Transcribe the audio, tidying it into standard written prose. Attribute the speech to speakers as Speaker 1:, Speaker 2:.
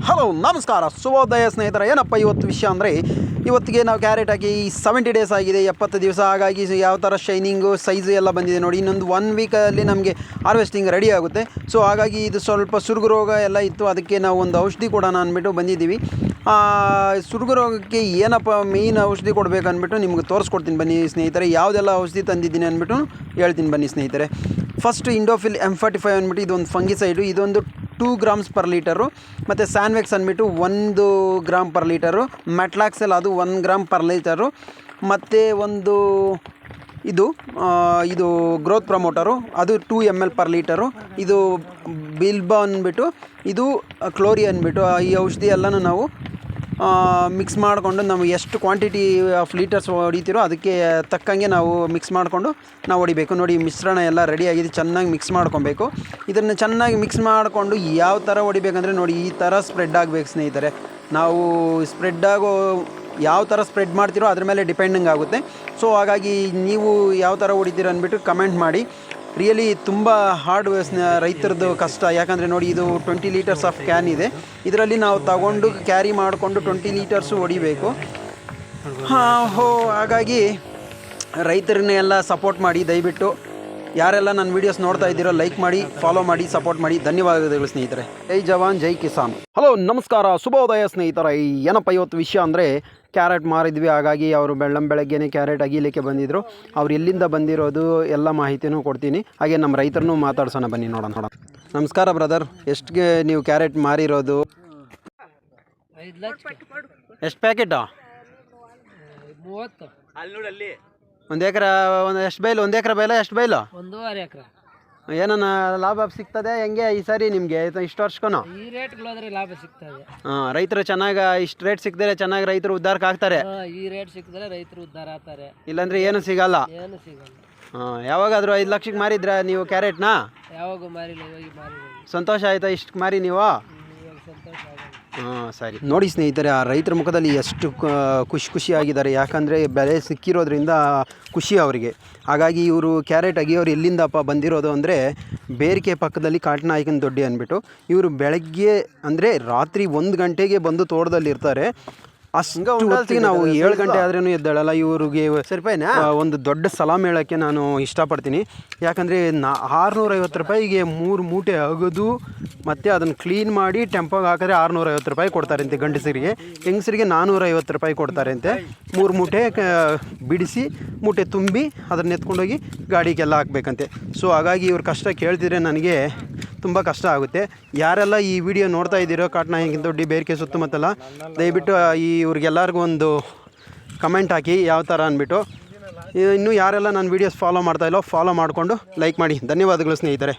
Speaker 1: Hello ನಮಸ್ಕಾರ ಶುಭೋದಯ ಸ್ನೇಹಿತರೆ. ಏನಪ್ಪ ಇವತ್ತು ವಿಷಯ ಅಂದರೆ, ಇವತ್ತಿಗೆ ನಾವು ಕ್ಯಾರೆಟ್ ಹಾಕಿ 70 ಡೇಸ್ ಆಗಿದೆ, 70 ದಿವಸ. ಹಾಗಾಗಿ ಯಾವ ಥರ ಶೈನಿಂಗು ಸೈಜು ಎಲ್ಲ ಬಂದಿದೆ ನೋಡಿ. ಇನ್ನೊಂದು 1 ವೀಕಲ್ಲಿ ನಮಗೆ ಹಾರ್ವೆಸ್ಟಿಂಗ್ ರೆಡಿ ಆಗುತ್ತೆ. ಸೊ ಹಾಗಾಗಿ ಇದು ಸ್ವಲ್ಪ ಸುರುಗು ರೋಗ ಎಲ್ಲ ಇತ್ತು, ಅದಕ್ಕೆ ನಾವು ಒಂದು ಔಷಧಿ ಕೊಡೋಣ ಅಂದ್ಬಿಟ್ಟು ಬಂದಿದ್ದೀವಿ. ಸುರುಗು ರೋಗಕ್ಕೆ ಏನಪ್ಪ ಮೇಯ್ನ್ ಔಷಧಿ ಕೊಡಬೇಕು ಅಂದ್ಬಿಟ್ಟು ನಿಮ್ಗೆ ತೋರಿಸ್ಕೊಡ್ತೀನಿ ಬನ್ನಿ ಸ್ನೇಹಿತರೆ. ಯಾವುದೆಲ್ಲ ಔಷಧಿ ತಂದಿದ್ದೀನಿ ಅಂದ್ಬಿಟ್ಟು ಹೇಳ್ತೀನಿ ಬನ್ನಿ ಸ್ನೇಹಿತರೆ. ಫಸ್ಟ್ ಇಂಡೋಫಿಲ್ M45 ಅಂದ್ಬಿಟ್ಟು ಇದೊಂದು ಫಂಗಿಸೈಡು, ಇದೊಂದು 2 ಗ್ರಾಮ್ಸ್ ಪರ್ ಲೀಟರು. ಮತ್ತು ಸ್ಯಾನ್ವೆಕ್ಸ್ ಅಂದ್ಬಿಟ್ಟು 1 ಗ್ರಾಮ್ ಪರ್ ಲೀಟರು. ಮೆಟ್ಲಾಕ್ಸೆಲ್ ಅದು 1 ಗ್ರಾಮ್ ಪರ್ ಲೀಟರು. ಮತ್ತು ಒಂದು ಇದು ಗ್ರೋತ್ ಪ್ರಮೋಟರು, ಅದು 2 ml ಪರ್ ಲೀಟರು. ಇದು ಬಿಲ್ಬಾ ಅಂದ್ಬಿಟ್ಟು, ಇದು ಕ್ಲೋರಿ ಅಂದ್ಬಿಟ್ಟು. ಈ ಔಷಧಿ ಎಲ್ಲನೂ ನಾವು ಮಿಕ್ಸ್ ಮಾಡಿಕೊಂಡು ನಾವು ಎಷ್ಟು ಕ್ವಾಂಟಿಟಿ ಆಫ್ ಲೀಟರ್ಸ್ ಹೊಡಿತೀರೋ ಅದಕ್ಕೆ ತಕ್ಕಂಗೆ ನಾವು ಮಿಕ್ಸ್ ಮಾಡಿಕೊಂಡು ನಾವು ಹೊಡಿಬೇಕು. ನೋಡಿ ಮಿಶ್ರಣ ಎಲ್ಲ ರೆಡಿಯಾಗಿದೆ, ಚೆನ್ನಾಗಿ ಮಿಕ್ಸ್ ಮಾಡ್ಕೊಬೇಕು. ಇದನ್ನು ಚೆನ್ನಾಗಿ ಮಿಕ್ಸ್ ಮಾಡಿಕೊಂಡು ಯಾವ ಥರ ಹೊಡಿಬೇಕಂದ್ರೆ ನೋಡಿ, ಈ ಥರ ಸ್ಪ್ರೆಡ್ ಆಗಬೇಕು ಸ್ನೇಹಿತರೆ. ನಾವು ಸ್ಪ್ರೆಡ್ ಆಗೋ ಯಾವ ಥರ ಸ್ಪ್ರೆಡ್ ಮಾಡ್ತೀರೋ ಅದ್ರ ಮೇಲೆ ಡಿಪೆಂಡಿಂಗ್ ಆಗುತ್ತೆ. ಸೊ ಹಾಗಾಗಿ ನೀವು ಯಾವ ಥರ ಹೊಡಿತೀರ ಅಂದ್ಬಿಟ್ಟು ಕಮೆಂಟ್ ಮಾಡಿ. ರಿಯಲಿ ತುಂಬ ಹಾರ್ಡ್ ರೈತರದ್ದು ಕಷ್ಟ. ಯಾಕಂದರೆ ನೋಡಿ, ಇದು 20 ಲೀಟರ್ಸ್ ಆಫ್ ಕ್ಯಾನ್ ಇದೆ. ಇದರಲ್ಲಿ ನಾವು ತಗೊಂಡು ಕ್ಯಾರಿ ಮಾಡಿಕೊಂಡು 20 ಲೀಟರ್ಸು ಹೊಡಿಬೇಕು. ಹಾಗಾಗಿ ರೈತರನ್ನೆಲ್ಲ ಸಪೋರ್ಟ್ ಮಾಡಿ ದಯವಿಟ್ಟು. ಯಾರೆಲ್ಲ ನನ್ನ ವೀಡಿಯೋಸ್ ನೋಡ್ತಾ ಇದ್ದೀರೋ ಲೈಕ್ ಮಾಡಿ, ಫಾಲೋ ಮಾಡಿ, ಸಪೋರ್ಟ್ ಮಾಡಿ. ಧನ್ಯವಾದಗಳು ಸ್ನೇಹಿತರೆ. ಜೈ ಜವಾನ್ ಜೈ ಕಿಸಾನ್. ಹಲೋ ನಮಸ್ಕಾರ, ಶುಭೋದಯ ಸ್ನೇಹಿತರೆ. ಏನಪ್ಪ ಇವತ್ತು ವಿಷಯ ಅಂದರೆ, ಕ್ಯಾರೆಟ್ ಮಾರಿದ್ವಿ. ಹಾಗಾಗಿ ಅವರು ಬೆಳಗ್ಗೆನೇ ಕ್ಯಾರೆಟ್ ಅಗಿಲಿಕ್ಕೆ ಬಂದಿದ್ದರು. ಅವ್ರು ಎಲ್ಲಿಂದ ಬಂದಿರೋದು ಎಲ್ಲ ಮಾಹಿತಿನೂ ಕೊಡ್ತೀನಿ. ಹಾಗೆ ನಮ್ಮ ರೈತರನ್ನೂ ಮಾತಾಡ್ಸೋಣ ಬನ್ನಿ, ನೋಡೋಣ. ನಮಸ್ಕಾರ ಬ್ರದರ್, ಎಷ್ಟಿಗೆ ನೀವು ಕ್ಯಾರೆಟ್ ಮಾರಿರೋದು?
Speaker 2: 5 ಲಕ್ಷ.
Speaker 1: ಎಷ್ಟು ಪ್ಯಾಕೆಟು?
Speaker 2: 30. ಅಲ್ಲಿ
Speaker 1: ಒಂದು ಎಕರೆ ಎಷ್ಟು ಬೈಲು? 1 ಎಕರೆ ಬೈಲ ಎಷ್ಟು ಬೈಲು?
Speaker 2: 1.5 ಎಕರೆ.
Speaker 1: ಏನನ್ನ ಲಾಭ ಸಿಗ್ತದೆ ಹೆಂಗೆ ಈ ಸಾರಿ ನಿಮಗೆ ಇಷ್ಟು ವರ್ಷಕ್ಕೂ?
Speaker 2: ಈ ರೇಟ್ಗಳಾದ್ರೆ ಲಾಭ ಸಿಗ್ತದೆ.
Speaker 1: ರೈತರು ಚೆನ್ನಾಗಿ ಇಷ್ಟು ರೇಟ್ ಸಿಕ್ಕಿದ್ರೆ ಚೆನ್ನಾಗಿ ರೈತರು ಉದ್ಧಾರಕ್ಕೆ ಆಗ್ತಾರೆ.
Speaker 2: ಈ ರೇಟ್ ಸಿಕ್ಕಿದ್ರೆ ರೈತರು ಉದ್ಧಾರ ಆಗ್ತಾರೆ,
Speaker 1: ಇಲ್ಲಾಂದ್ರೆ ಏನು ಸಿಗಲ್ಲ. ಯಾವಾಗಾದರೂ 5 ಲಕ್ಷಕ್ಕೆ ಮಾರಿದ್ರ ನೀವು ಕ್ಯಾರೆಟ್ನ?
Speaker 2: ಯಾವಾಗ ಮಾರಿಲ್ಲ, ಇವಾಗ ಮಾರಿಲ್ಲ.
Speaker 1: ಸಂತೋಷ ಆಯ್ತಾ ಇಷ್ಟು ಮಾರಿ ನೀವು?
Speaker 2: ಇವಾಗ ಸಂತೋಷ ಆಗುತ್ತೆ.
Speaker 1: ಸರಿ. ನೋಡಿ ಸ್ನೇಹಿತರೆ, ಆ ರೈತರ ಮುಖದಲ್ಲಿ ಎಷ್ಟು ಖುಷಿಯಾಗಿದ್ದಾರೆ. ಯಾಕಂದರೆ ಬೆಲೆ ಸಿಕ್ಕಿರೋದ್ರಿಂದ ಖುಷಿ ಅವರಿಗೆ. ಹಾಗಾಗಿ ಇವರು ಕ್ಯಾರೆಟ್ ಅಗಿಯೋರು ಎಲ್ಲಿಂದಪ್ಪ ಬಂದಿರೋದು ಅಂದರೆ, ಬೇರಿಕೆ ಪಕ್ಕದಲ್ಲಿ ಕಾಟನಾಯಕನ ದೊಡ್ಡಿ ಅಂದ್ಬಿಟ್ಟು. ಇವರು ಬೆಳಗ್ಗೆ ಅಂದರೆ ರಾತ್ರಿ 1 ಗಂಟೆಗೆ ಬಂದು ತೋಟದಲ್ಲಿ ಇರ್ತಾರೆ. ಅಷ್ಟು ಹೊತ್ತಿಗೆ ನಾವು 7 ಗಂಟೆ ಆದ್ರೂ ಎದ್ದೇಳಲ್ಲ. ಇವ್ರಿಗೆ ಒಂದು ದೊಡ್ಡ ಸಲಾಮ್ ಹೇಳೋಕ್ಕೆ ನಾನು ಇಷ್ಟಪಡ್ತೀನಿ. ಯಾಕಂದರೆ 650 ರೂಪಾಯಿಗೆ 3 ಮೂಟೆ ಆಗೋದು, ಮತ್ತು ಅದನ್ನು ಕ್ಲೀನ್ ಮಾಡಿ ಟೆಂಪೋಗೆ ಹಾಕಿದ್ರೆ 650 ರೂಪಾಯಿ ಕೊಡ್ತಾರಂತೆ ಗಂಡಸರಿಗೆ. ಹೆಂಗಸರಿಗೆ 450 ರೂಪಾಯಿ ಕೊಡ್ತಾರಂತೆ. 3 ಮೂಟೆ ಬಿಡಿಸಿ ಮೂಟೆ ತುಂಬಿ ಅದನ್ನ ಎತ್ಕೊಂಡೋಗಿ ಗಾಡಿಗೆಲ್ಲ ಹಾಕಬೇಕಂತೆ. ಸೊ ಹಾಗಾಗಿ ಇವ್ರ ಕಷ್ಟ ಕೇಳ್ತಿದ್ರೆ ನನಗೆ ತುಂಬ ಕಷ್ಟ ಆಗುತ್ತೆ. ಯಾರೆಲ್ಲ ಈ ವಿಡಿಯೋ ನೋಡ್ತಾ ಇದ್ದೀರೋ, ಕಾಟನಾಯಕನ ದೊಡ್ಡಿ ಬೇರಿಕೆ ಸುತ್ತಮುತ್ತಲ, ದಯವಿಟ್ಟು ಇವ್ರಿಗೆಲ್ಲರಿಗೂ ಒಂದು ಕಮೆಂಟ್ ಹಾಕಿ ಯಾವ ಥರ ಅಂದ್ಬಿಟ್ಟು. ಇನ್ನೂ ಯಾರೆಲ್ಲ ನನ್ನ ವೀಡಿಯೋಸ್ ಫಾಲೋ ಮಾಡ್ತಾಯಿಲ್ಲೋ ಫಾಲೋ ಮಾಡಿಕೊಂಡು ಲೈಕ್ ಮಾಡಿ. ಧನ್ಯವಾದಗಳು ಸ್ನೇಹಿತರೆ.